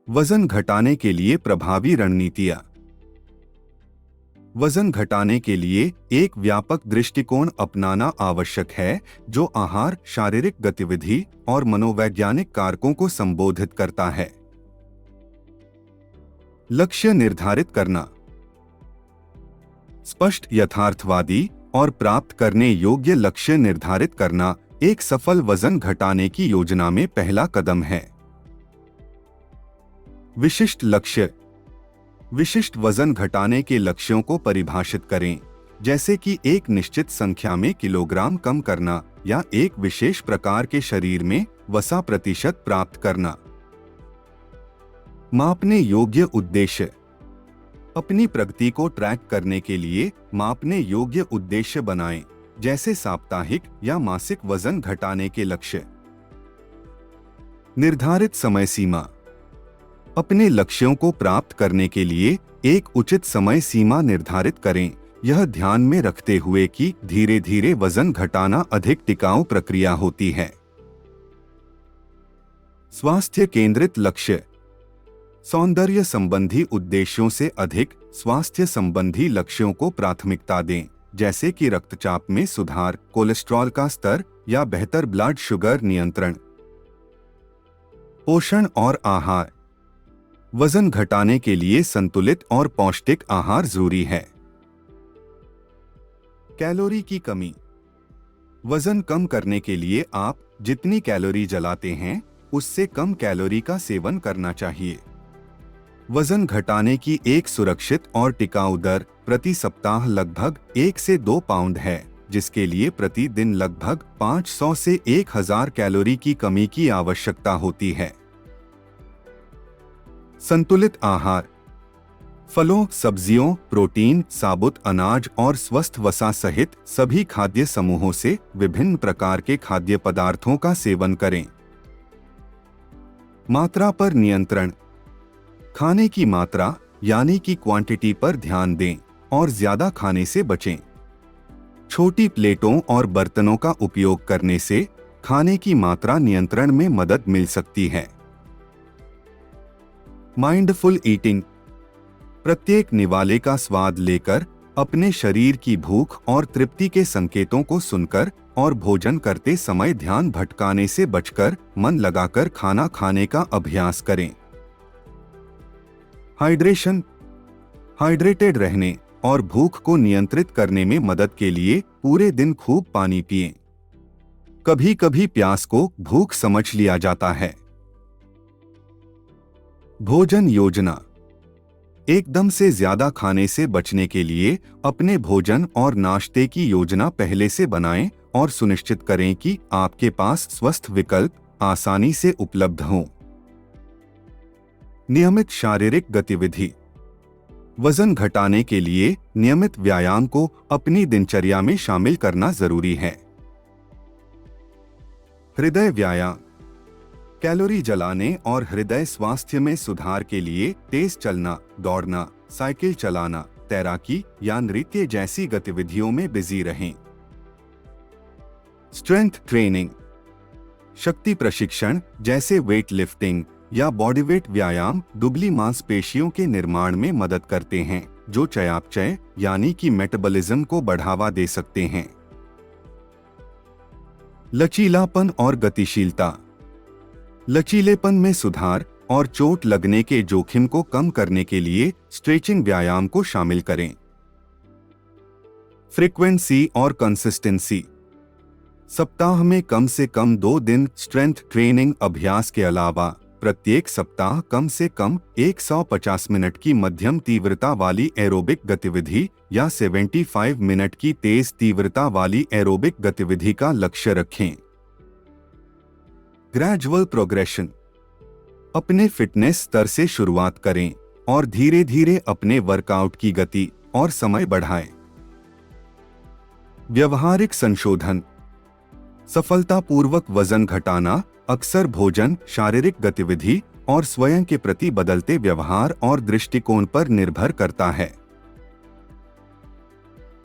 वजन घटाने के लिए प्रभावी रणनीतियां। वजन घटाने के लिए एक व्यापक दृष्टिकोण अपनाना आवश्यक है जो आहार, शारीरिक गतिविधि और मनोवैज्ञानिक कारकों को संबोधित करता है। लक्ष्य निर्धारित करना। स्पष्ट, यथार्थवादी और प्राप्त करने योग्य लक्ष्य निर्धारित करना एक सफल वजन घटाने की योजना में पहला कदम है। विशिष्ट लक्ष्य। विशिष्ट वजन घटाने के लक्ष्यों को परिभाषित करें, जैसे कि एक निश्चित संख्या में किलोग्राम कम करना या एक विशेष प्रकार के शरीर में वसा प्रतिशत प्राप्त करना। मापने योग्य उद्देश्य। अपनी प्रगति को ट्रैक करने के लिए मापने योग्य उद्देश्य बनाएं, जैसे साप्ताहिक या मासिक वजन घटाने के लक्ष्य। निर्धारित समय सीमा। अपने लक्ष्यों को प्राप्त करने के लिए एक उचित समय सीमा निर्धारित करें, यह ध्यान में रखते हुए कि धीरे धीरे वजन घटाना अधिक टिकाऊ प्रक्रिया होती है। स्वास्थ्य केंद्रित लक्ष्य। सौंदर्य संबंधी उद्देश्यों से अधिक स्वास्थ्य संबंधी लक्ष्यों को प्राथमिकता दें, जैसे कि रक्तचाप में सुधार, कोलेस्ट्रॉल का स्तर या बेहतर ब्लड शुगर नियंत्रण। पोषण और आहार। वजन घटाने के लिए संतुलित और पौष्टिक आहार जरूरी है। कैलोरी की कमी। वजन कम करने के लिए आप जितनी कैलोरी जलाते हैं उससे कम कैलोरी का सेवन करना चाहिए। वजन घटाने की एक सुरक्षित और टिकाऊ दर प्रति सप्ताह लगभग 1 से 2 पाउंड है, जिसके लिए प्रतिदिन लगभग 500 से 1000 कैलोरी की कमी की आवश्यकता होती है। संतुलित आहार। फलों, सब्जियों, प्रोटीन, साबुत अनाज और स्वस्थ वसा सहित सभी खाद्य समूहों से विभिन्न प्रकार के खाद्य पदार्थों का सेवन करें। मात्रा पर नियंत्रण। खाने की मात्रा यानी कि क्वांटिटी पर ध्यान दें और ज्यादा खाने से बचें। छोटी प्लेटों और बर्तनों का उपयोग करने से खाने की मात्रा नियंत्रण में मदद मिल सकती है। Mindful eating. प्रत्येक निवाले का स्वाद लेकर, अपने शरीर की भूख और तृप्ति के संकेतों को सुनकर और भोजन करते समय ध्यान भटकाने से बचकर मन लगाकर खाना खाने का अभ्यास करें। हाइड्रेशन। हाइड्रेटेड रहने और भूख को नियंत्रित करने में मदद के लिए पूरे दिन खूब पानी पिएं। कभी कभी प्यास को भूख समझ लिया जाता है। भोजन योजना। एकदम से ज्यादा खाने से बचने के लिए अपने भोजन और नाश्ते की योजना पहले से बनाएं और सुनिश्चित करें कि आपके पास स्वस्थ विकल्प आसानी से उपलब्ध हों। नियमित शारीरिक गतिविधि। वजन घटाने के लिए नियमित व्यायाम को अपनी दिनचर्या में शामिल करना जरूरी है। हृदय व्यायाम। कैलोरी जलाने और हृदय स्वास्थ्य में सुधार के लिए तेज चलना, दौड़ना, साइकिल चलाना, तैराकी या नृत्य जैसी गतिविधियों में बिजी रहें। Strength training. शक्ति प्रशिक्षण जैसे वेट लिफ्टिंग या बॉडीवेट व्यायाम दुबली मांसपेशियों के निर्माण में मदद करते हैं, जो चयापचय यानी कि मेटाबॉलिज्म को बढ़ावा दे सकते हैं। लचीलापन और गतिशीलता। लचीलेपन में सुधार और चोट लगने के जोखिम को कम करने के लिए स्ट्रेचिंग व्यायाम को शामिल करें। फ्रीक्वेंसी और कंसिस्टेंसी। सप्ताह में कम से कम 2 दिन स्ट्रेंथ ट्रेनिंग अभ्यास के अलावा प्रत्येक सप्ताह कम से कम 150 मिनट की मध्यम तीव्रता वाली एरोबिक गतिविधि या 75 मिनट की तेज तीव्रता वाली एरोबिक गतिविधि का लक्ष्य रखें। Gradual progression. अपने फिटनेस स्तर से शुरुआत करें और धीरे धीरे अपने वर्कआउट की गति और समय बढ़ाएं। व्यवहारिक संशोधन। सफलतापूर्वक वजन घटाना अक्सर भोजन, शारीरिक गतिविधि और स्वयं के प्रति बदलते व्यवहार और दृष्टिकोण पर निर्भर करता है।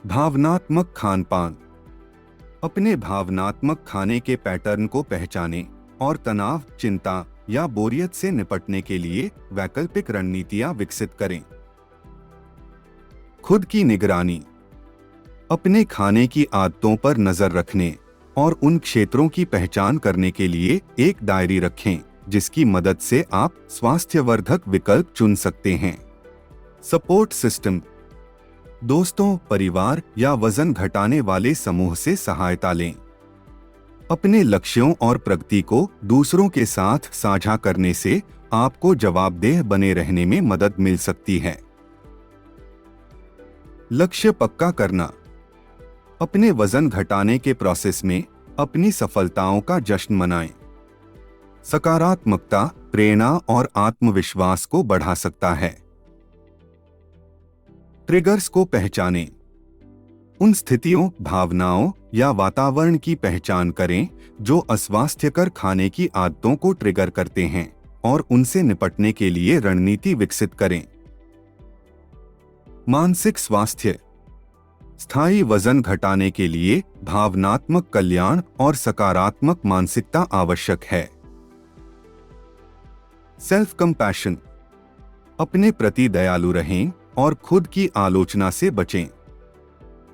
भावनात्मक खानपान। अपने भावनात्मक खाने के पैटर्न को पहचानें और तनाव, चिंता या बोरियत से निपटने के लिए वैकल्पिक रणनीतियां विकसित करें। खुद की निगरानी। अपने खाने की आदतों पर नजर रखने और उन क्षेत्रों की पहचान करने के लिए एक डायरी रखें जिसकी मदद से आप स्वास्थ्यवर्धक विकल्प चुन सकते हैं। Support system. दोस्तों, परिवार या वजन घटाने वाले समूह से सहायता लें। अपने लक्ष्यों और प्रगति को दूसरों के साथ साझा करने से आपको जवाबदेह बने रहने में मदद मिल सकती है। लक्ष्य पक्का करना। अपने वजन घटाने के प्रोसेस में अपनी सफलताओं का जश्न मनाएं। सकारात्मकता, प्रेरणा और आत्मविश्वास को बढ़ा सकता है। ट्रिगर्स को पहचानें। उन स्थितियों, भावनाओं या वातावरण की पहचान करें जो अस्वास्थ्यकर खाने की आदतों को ट्रिगर करते हैं और उनसे निपटने के लिए रणनीति विकसित करें। मानसिक स्वास्थ्य। स्थायी वजन घटाने के लिए भावनात्मक कल्याण और सकारात्मक मानसिकता आवश्यक है। Self compassion. अपने प्रति दयालु रहें और खुद की आलोचना से बचें।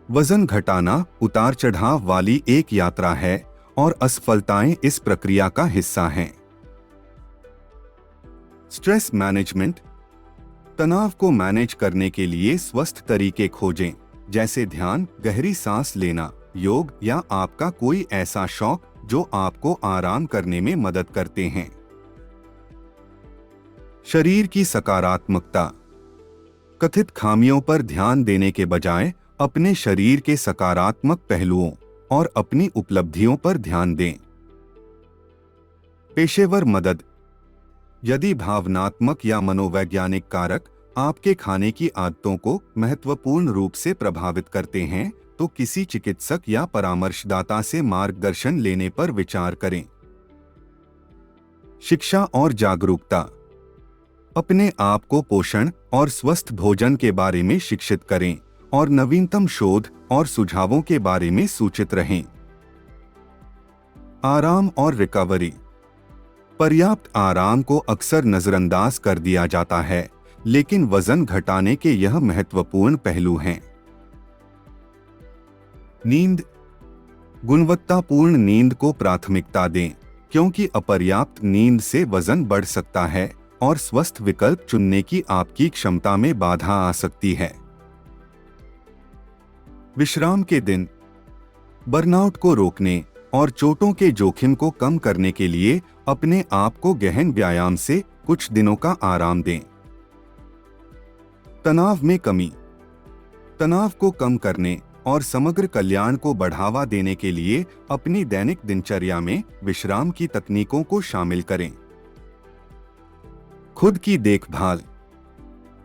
वजन घटाना उतार चढ़ाव वाली एक यात्रा है और असफलताएं इस प्रक्रिया का हिस्सा हैं। Stress management. तनाव को मैनेज करने के लिए स्वस्थ तरीके खोजें, जैसे ध्यान, गहरी सांस लेना, योग या आपका कोई ऐसा शौक जो आपको आराम करने में मदद करते हैं। शरीर की सकारात्मकता। कथित खामियों पर ध्यान देने के बजाय अपने शरीर के सकारात्मक पहलुओं और अपनी उपलब्धियों पर ध्यान दें। पेशेवर मदद। यदि भावनात्मक या मनोवैज्ञानिक कारक आपके खाने की आदतों को महत्वपूर्ण रूप से प्रभावित करते हैं, तो किसी चिकित्सक या परामर्शदाता से मार्गदर्शन लेने पर विचार करें। शिक्षा और जागरूकता। अपने आप को पोषण और स्वस्थ भोजन के बारे में शिक्षित करें और नवीनतम शोध और सुझावों के बारे में सूचित रहें। आराम और रिकवरी। पर्याप्त आराम को अक्सर नजरअंदाज कर दिया जाता है, लेकिन वजन घटाने के यह महत्वपूर्ण पहलू हैं। नींद। गुणवत्तापूर्ण नींद को प्राथमिकता दें, क्योंकि अपर्याप्त नींद से वजन बढ़ सकता है और स्वस्थ विकल्प चुनने की आपकी क्षमता में बाधा आ सकती है। विश्राम के दिन। बर्नआउट को रोकने और चोटों के जोखिम को कम करने के लिए अपने आप को गहन व्यायाम से कुछ दिनों का आराम दें। तनाव में कमी। तनाव को कम करने और समग्र कल्याण को बढ़ावा देने के लिए अपनी दैनिक दिनचर्या में विश्राम की तकनीकों को शामिल करें। खुद की देखभाल।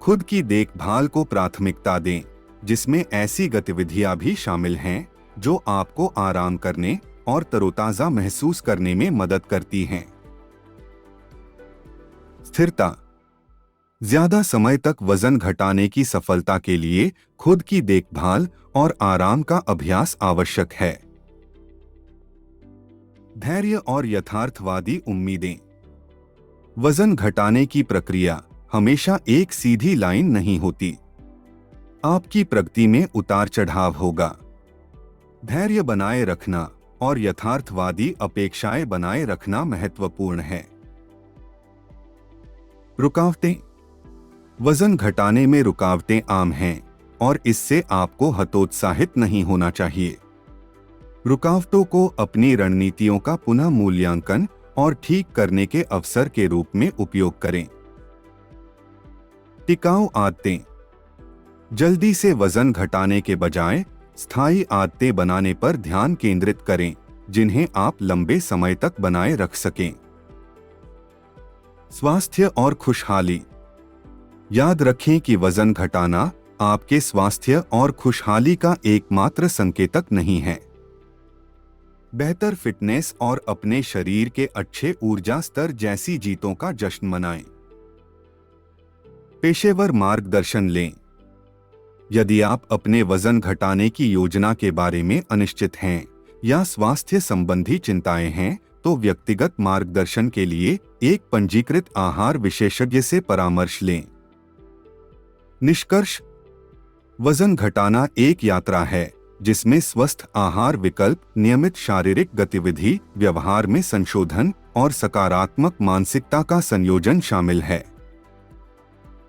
खुद की देखभाल को प्राथमिकता दें, जिसमें ऐसी गतिविधियां भी शामिल हैं जो आपको आराम करने और तरोताजा महसूस करने में मदद करती हैं। स्थिरता। ज्यादा समय तक वजन घटाने की सफलता के लिए खुद की देखभाल और आराम का अभ्यास आवश्यक है। धैर्य और यथार्थवादी उम्मीदें। वजन घटाने की प्रक्रिया हमेशा एक सीधी लाइन नहीं होती। आपकी प्रगति में उतार चढ़ाव होगा। धैर्य बनाए रखना और यथार्थवादी अपेक्षाएं बनाए रखना महत्वपूर्ण है। रुकावटें। वजन घटाने में रुकावटें आम हैं और इससे आपको हतोत्साहित नहीं होना चाहिए। रुकावटों को अपनी रणनीतियों का पुनः मूल्यांकन और ठीक करने के अवसर के रूप में उपयोग करें। टिकाऊ आदतें। जल्दी से वजन घटाने के बजाय स्थायी आदतें बनाने पर ध्यान केंद्रित करें, जिन्हें आप लंबे समय तक बनाए रख सकें। स्वास्थ्य और खुशहाली। याद रखें कि वजन घटाना आपके स्वास्थ्य और खुशहाली का एकमात्र संकेतक नहीं है। बेहतर फिटनेस और अपने शरीर के अच्छे ऊर्जा स्तर जैसी जीतों का जश्न मनाएं। पेशेवर मार्गदर्शन लें। यदि आप अपने वजन घटाने की योजना के बारे में अनिश्चित हैं या स्वास्थ्य संबंधी चिंताएं हैं, तो व्यक्तिगत मार्गदर्शन के लिए एक पंजीकृत आहार विशेषज्ञ से परामर्श लें। निष्कर्ष: वजन घटाना एक यात्रा है जिसमें स्वस्थ आहार विकल्प, नियमित शारीरिक गतिविधि, व्यवहार में संशोधन और सकारात्मक मानसिकता का संयोजन शामिल है।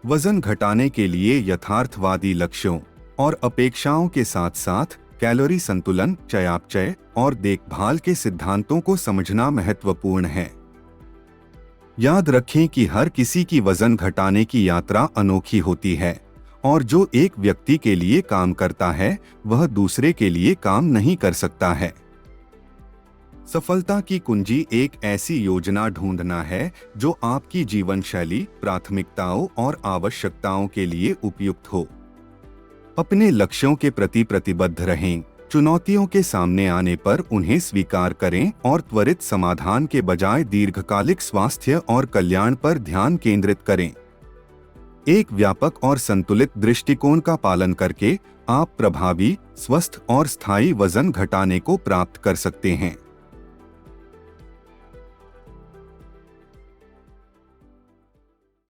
वजन घटाने के लिए यथार्थवादी लक्ष्यों और अपेक्षाओं के साथ साथ कैलोरी संतुलन, चयापचय और देखभाल के सिद्धांतों को समझना महत्वपूर्ण है। याद रखें कि हर किसी की वजन घटाने की यात्रा अनोखी होती है और जो एक व्यक्ति के लिए काम करता है वह दूसरे के लिए काम नहीं कर सकता है। सफलता की कुंजी एक ऐसी योजना ढूंढना है जो आपकी जीवन शैली, प्राथमिकताओं और आवश्यकताओं के लिए उपयुक्त हो। अपने लक्ष्यों के प्रति प्रतिबद्ध रहें, चुनौतियों के सामने आने पर उन्हें स्वीकार करें और त्वरित समाधान के बजाय दीर्घकालिक स्वास्थ्य और कल्याण पर ध्यान केंद्रित करें। एक व्यापक और संतुलित दृष्टिकोण का पालन करके आप प्रभावी, स्वस्थ और स्थायी वजन घटाने को प्राप्त कर सकते हैं।